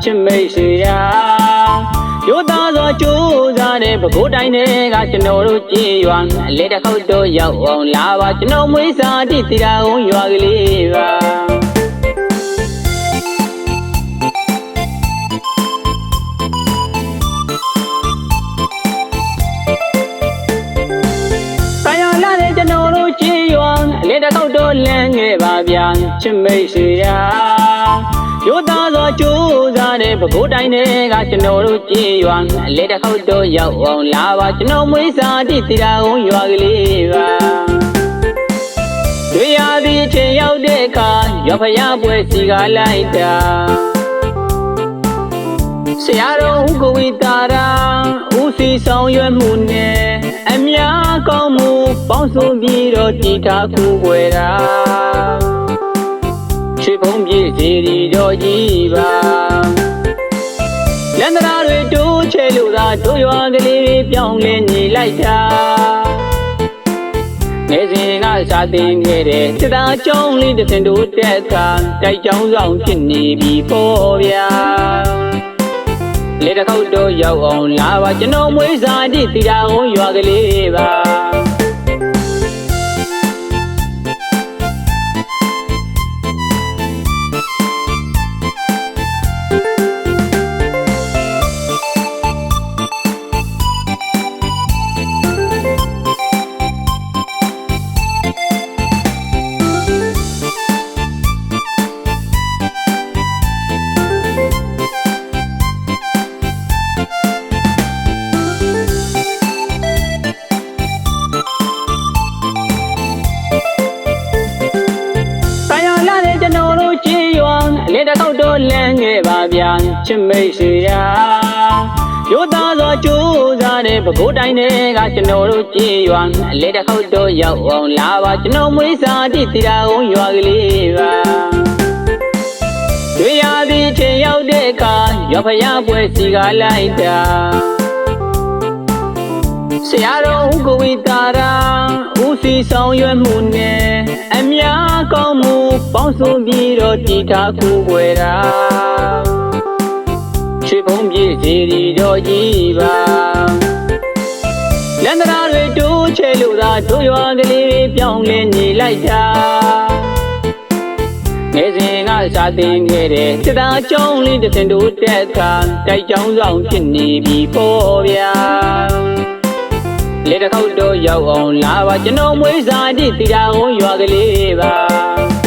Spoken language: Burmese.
ချစ်မိတ်ဆွေရာရိုးသားသောကြိုးစားတဲ့ပဲခူးတိုင်းတွေကကျွန်တော်တို့ကြည်ရွာအလေတစ်ခေါက်တော့ရောက်အောင်လာပါကျွန်တော်မွေးစားတိတီတာကုန်းရွာကလေးပါလေတစ်ခေါက်တော့လန်းခဲ့ပါဗျာချစ်မိတ်ဆွေရာရိုးသားသောကြိုးစားတဲ့ပဲခူးတိုင်းတွေကကျွန်တော်တို့ကြည်ရွာလေတစ်ခေါက်တော့ရောက်အောင်လာပါကျွန်တော်မွေးစားတိတီတာကုန်းရွာကလေးပါတွေ့ရသည့်အချိန်ရောက်တဲ့အခါရွာဖျားပွဲစီကလိုက်တာဆရာတော်ဦးကိုဝီတာရာဦးစီဆောင်ရွက်မှုနဲ့အများကောင်းမှုပေါင်းစုံပြီးတော့တည်ထားခုွယ်တာချွေဖုံးပြည့်စီရီတော်ကြီးပါလန္တရာတွေတိုးချဲလို့သာတို့ရွာကလေးပြောင်းလဲနေလိုက်တာငယ်စဉ်ကစာသင်ခဲ့တဲ့စစ်သားကျောင်းလေးတစ်စင်တို့တက်ကတိုက်ကျောင်းဆောင်ဖြစ်နေပြီပေါ့ဗျာလေတစ်ခေါက်တော့ရောက်အောင်လာပါကျွန်တော်မွေးစားတိတီတာကုန်းရွာကလေးပါလေတစ်ခေါက်တော့လန်းခဲ့ပါဗျာချစ်မိတ်ဆွေရာရိုးသားသောကြိုးစားတဲ့ပဲခူးတိုင်းတွေကကျွန်တော်တို့ကြည်ရွာလေတစ်ခေါက်တော့ရောက်အောင်လာပါကျွန်တော်မွေးစားတိတီတာကုန်းရွာကလေးပါတွေ့ရသည့်အချိန်ရောက်တဲ့အခါရွာဖျားပွဲစီကလိုက်တာဆရာတော်ဦးကိုဝီတာရာဦးစီဆောင်ရွက်မှုနဲ့အများကောင်းမှုပေါင်းစုံပြီးတော့တည်ထားခုွယ်တာချွေဖုံးပြည့်စီရီတော်ကြီးပါလန္တရာတွေတိုးချဲလို့သာတို့ရွာကလေးပြောင်းလဲနေလိုက်တာငယ်စဉ်ကစာသင်ခဲ့တဲ့စစ်သားကျောင်းလေးတစ်စင်တို့တက်ကတိုက်ကျောင်းဆောင်ဖြစ်နေပြီပေါ့ဗျာလေတစ်ခေါက်တော့ရောက်အောင်လာပါကျွန်တော်မွေးစားတိတီတာကုန်းရွာကလေးပါ